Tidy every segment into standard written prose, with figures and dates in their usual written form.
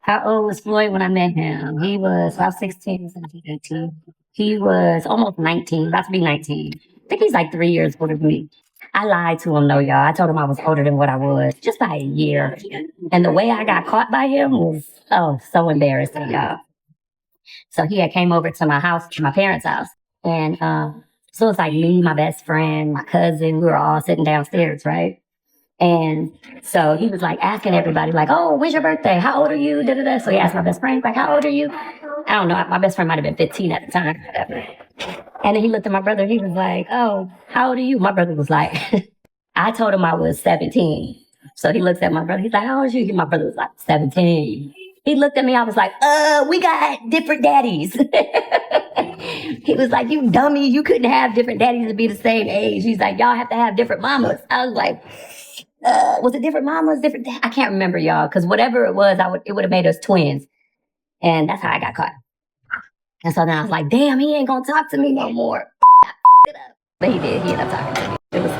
How old was Floyd when I met him? He was about 16, 17, 18. He was almost 19, about to be 19. I think he's like 3 years older than me. I lied to him though, y'all. I told him I was older than what I was, just by a year. And the way I got caught by him was, oh, so embarrassing, y'all. So he had came over to my house, to my parents' house. And so it was like me, my best friend, my cousin, we were all sitting downstairs, right? And so he was like asking everybody, like, oh, when's your birthday? How old are you? Da, da, da. So he asked my best friend, like, how old are you? I don't know. My best friend might have been 15 at the time, whatever. And then he looked at my brother. He was like, oh, how old are you? My brother was like, I told him I was 17. So he looks at my brother. He's like, how old are you? My brother was like, 17. He looked at me. I was like, we got different daddies. He was like, you dummy. You couldn't have different daddies to be the same age. He's like, y'all have to have different mamas. I was like, was it different mamas? I can't remember, y'all, because whatever it was, it would have made us twins. And that's how I got caught. And so then I was like, damn, he ain't gonna talk to me no more. But he did. He ended up talking to me. It was.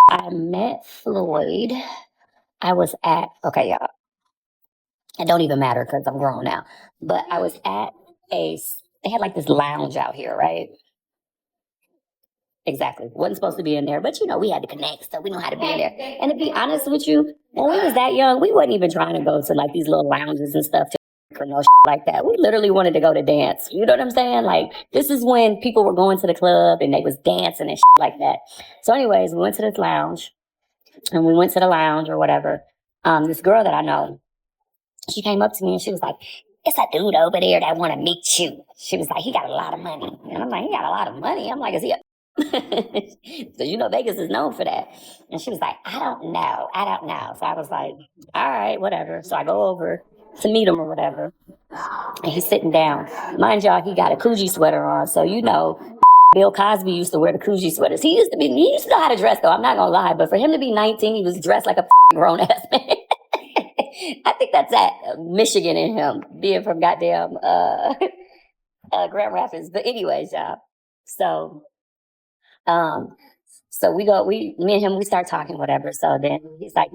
I met Floyd. I was at, okay, y'all. It don't even matter because I'm grown now. But I was at they had like this lounge out here, right? Exactly. Wasn't supposed to be in there, but we had to connect, so we know how to be in there. And to be honest with you, when we was that young, we wasn't even trying to go to like these little lounges and stuff or no like that. We literally wanted to go to dance. You know what I'm saying? Like, this is when people were going to the club and they was dancing and like that. So anyways, we went to this lounge, and we went to the lounge or whatever. This girl that I know, she came up to me and she was like, it's a dude over there that want to meet you. She was like, he got a lot of money. And I'm like, he got a lot of money? I'm like, is he a so Vegas is known for that. And she was like, I don't know. So I was like, all right, whatever. So I go over to meet him or whatever. And he's sitting down. Mind y'all, he got a Coogee sweater on. So Bill Cosby used to wear the Coogee sweaters. He used to know how to dress though, I'm not gonna lie. But for him to be 19, he was dressed like a grown ass man. I think that's at Michigan in him, being from goddamn Grand Rapids. But anyways, y'all. So me and him, we start talking, whatever. So then he's like,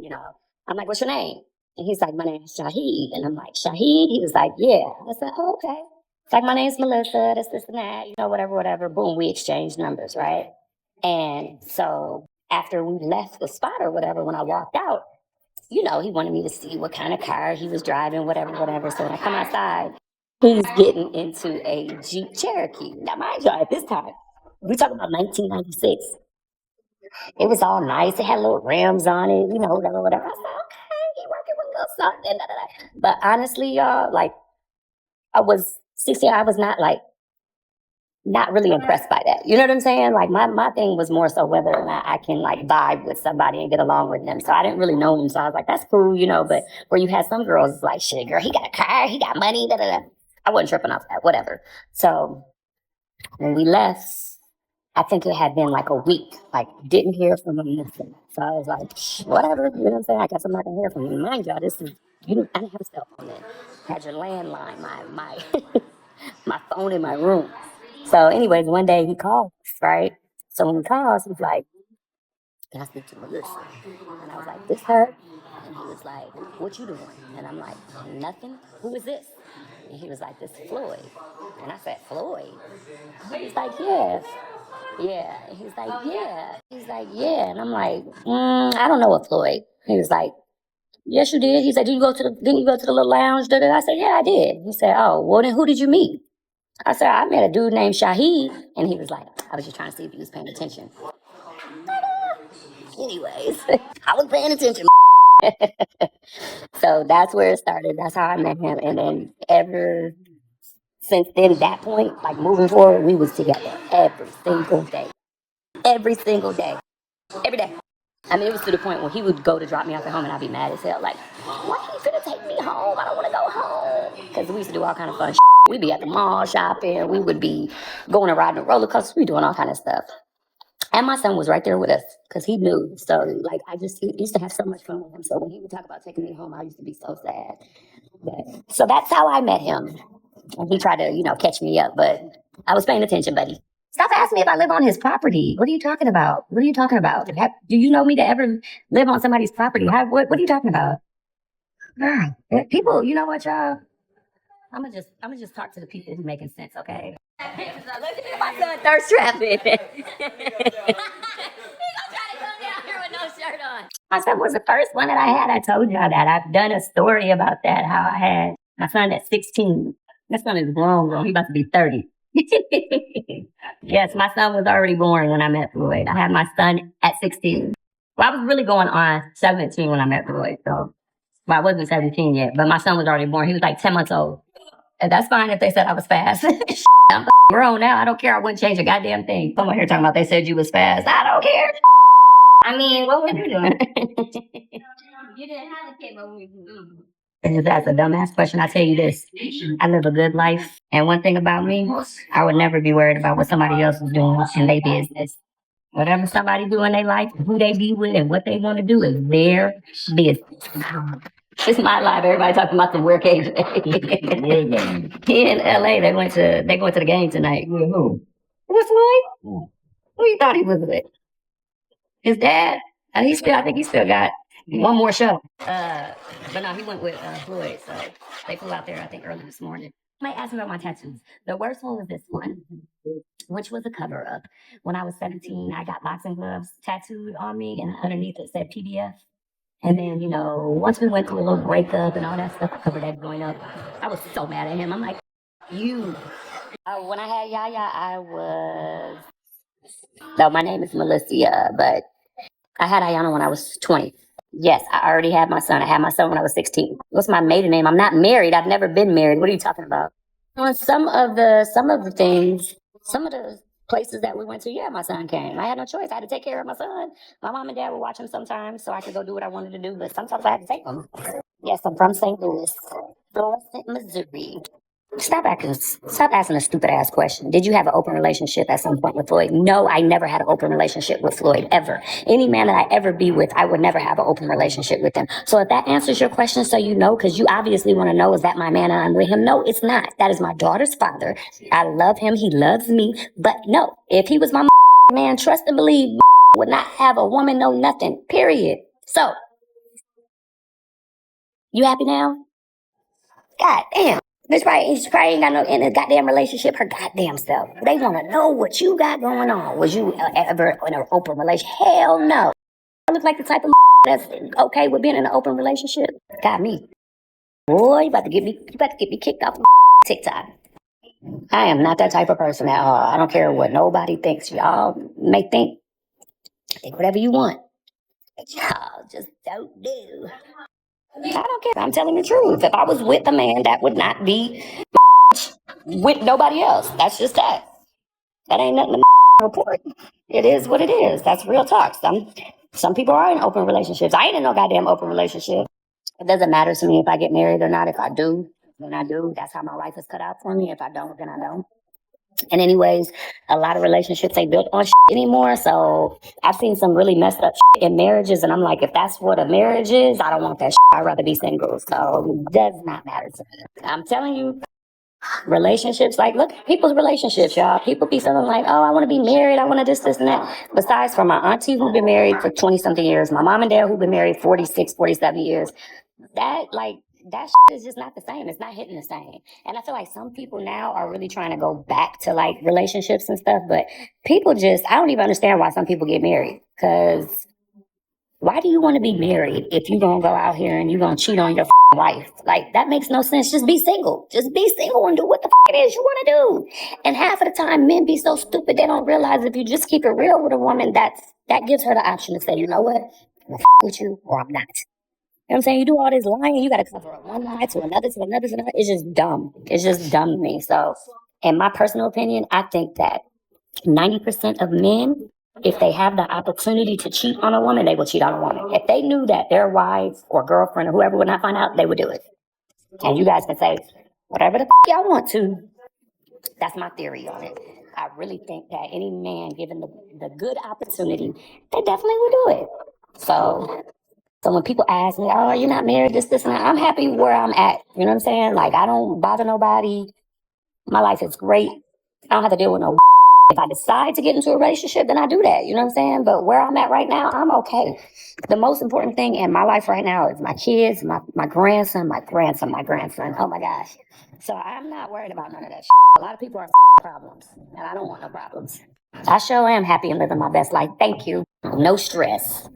I'm like, what's your name? And he's like, my name's Shaheed. And I'm like, Shaheed? He was like, yeah. I said, oh, okay. It's like, my name's Melissia, this and that, whatever. Boom, we exchanged numbers, right? And so after we left the spot or whatever, when I walked out, he wanted me to see what kind of car he was driving, whatever. So when I come outside, he's getting into a Jeep Cherokee. Now, mind you, at this time, we're talking about 1996. It was all nice. It had little rims on it, whatever. I said, okay, he working with a little something. Da, da, da. But honestly, y'all, like, I was 16. I was not really impressed by that. You know what I'm saying? Like, my thing was more so whether or not I can, like, vibe with somebody and get along with them. So I didn't really know him. So I was like, that's cool, But where you had some girls, it's like, shit, girl, he got a car, he got money, da, da, da. I wasn't tripping off that, whatever. So when we left, I think it had been like a week, like, didn't hear from him, nothing. So I was like, whatever, you know what I'm saying? I guess I'm not going to hear from him. Mind y'all, I didn't have a cell phone then. I had your landline, my my phone in my room. So anyways, one day he calls, right? So when he calls, he's like, can I speak to Melissia? And I was like, this her? And he was like, what you doing? And I'm like, nothing. Who is this? And he was like, this is Floyd. And I said, Floyd? He was like, yeah. Yeah. And he's like, yeah. He's like, yeah. And I'm like, I don't know a Floyd. He was like, yes, you did. He said, didn't you go to the little lounge? I said, yeah, I did. He said, oh, well, then who did you meet? I said, I met a dude named Shaheed. And he was like, I was just trying to see if you was paying attention. Anyways, I was paying attention. So that's where it started. That's how I met him. And then ever since then, that point, like, moving forward, we was together every single day. Every single day. Every day. I mean, it was to the point where he would go to drop me off at home and I'd be mad as hell. Like, why he finna take me home? I don't want to go home. Because we used to do all kind of fun shit. We'd be at the mall shopping. We would be going and riding a roller coaster. We doing all kind of stuff. And my son was right there with us because he knew. So, like, he used to have so much fun with him. So when he would talk about taking me home, I used to be so sad. So that's how I met him. And he tried to, catch me up. But I was paying attention, buddy. Stop asking me if I live on his property. What are you talking about? Do you know me to ever live on somebody's property? What are you talking about? People, you know what, y'all? I'm gonna just talk to the people who making sense, okay? Look at my son thirst trapping. He gonna try to come down here with no shirt on. My son was the first one that I had. I told y'all that. I've done a story about that, how I had my son at 16. This son is grown. He about to be 30. Yes, my son was already born when I met Floyd. I had my son at 16. Well, I was really going on 17 when I met Floyd, so well, I wasn't 17 yet, but my son was already born. He was like 10 months old. And that's fine if they said I was fast. I'm grown now. I don't care. I wouldn't change a goddamn thing. Someone here talking about they said you was fast. I don't care. I mean, what were you doing? You didn't have a kid, but we do. That's a dumbass question. I tell you this. I live a good life. And one thing about me, I would never be worried about what somebody else is doing in their business. Whatever somebody do in their life, who they be with, and what they want to do is their business. It's my life. Everybody talking about the work age. He in LA. They going to the game tonight. With who? With Floyd. Who you thought he was with? His dad. And I think he still got one more show. But no, he went with Floyd. So they flew out there, I think, early this morning. Might ask me about my tattoos. The worst one was this one, which was a cover up. When I was 17, I got boxing gloves tattooed on me, and underneath it said PBF. And then, once we went through a little breakup and all that stuff, I covered that going up. I was so mad at him. I'm like, you. When I had Yaya, no, my name is Melissia, but I had Ayana when I was 20. Yes, I already had my son. I had my son when I was 16. What's my maiden name? I'm not married. I've never been married. What are you talking about? On some of the things, some of the places that we went to, yeah, my son came. I had no choice. I had to take care of my son. My mom and dad would watch him sometimes so I could go do what I wanted to do, but sometimes I had to take him. Yes, I'm from St. Louis, Missouri. Stop asking a stupid ass question. Did you have an open relationship at some point with Floyd? No, I never had an open relationship with Floyd, ever. Any man that I ever be with, I would never have an open relationship with him. So if that answers your question, so you know, because you obviously want to know, is that my man and I'm with him? No, it's not. That is my daughter's father. I love him. He loves me. But no, if he was my man, trust and believe, would not have a woman, no nothing, period. So, you happy now? God damn. Bitch probably ain't got no in a goddamn relationship her goddamn self. They want to know what you got going on. Was you ever in an open relationship? Hell no. I look like the type of that's okay with being in an open relationship. Got me. Boy, you about to get me kicked off TikTok. I am not that type of person at all. I don't care what nobody thinks. Y'all may think whatever you want. But y'all just don't do. I don't care. I'm telling the truth. If I was with a man, that would not be with nobody else. That's just that. That ain't nothing to report. It is what it is. That's real talk. Some people are in open relationships. I ain't in no goddamn open relationship. It doesn't matter to me if I get married or not. If I do, then I do. That's how my life is cut out for me. If I don't, then I don't. And anyways, a lot of relationships ain't built on anymore. So I've seen some really messed up in marriages. And I'm like, if that's what a marriage is, I don't want that. I'd rather be single. So it does not matter to me. I'm telling you, relationships, like, look at people's relationships, y'all. People be feeling like, oh, I want to be married. I want to this, and that. Besides from my auntie who've been married for 20 something years, my mom and dad who've been married 46, 47 years, that is just not the same. It's not hitting the same. And I feel like some people now are really trying to go back to like relationships and stuff, but I don't even understand why some people get married. Because why do you want to be married if you're going to go out here and you're going to cheat on your wife? Like, that makes no sense. Just be single. Just be single and do what the it is you want to do. And half of the time, men be so stupid, they don't realize if you just keep it real with a woman, that gives her the option to say, you know what? I'm with you or I'm not. You know what I'm saying? You do all this lying, you got to cover up one lie to another, to another, to another. It's just dumb. It's just dumb to me. So, in my personal opinion, I think that 90% of men, if they have the opportunity to cheat on a woman, they will cheat on a woman. If they knew that their wife or girlfriend or whoever would not find out, they would do it. And you guys can say whatever the y'all want to. That's my theory on it. I really think that any man given the good opportunity, they definitely would do it. So when people ask me, oh, you're not married, this, and that, I'm happy where I'm at. You know what I'm saying? Like, I don't bother nobody. My life is great. I don't have to deal with no If I decide to get into a relationship, then I do that. You know what I'm saying? But where I'm at right now, I'm okay. The most important thing in my life right now is my kids, my grandson, my grandson, my grandson. Oh my gosh. So I'm not worried about none of that. A lot of people are problems, and I don't want no problems. I sure am happy and living my best life. Thank you. No stress.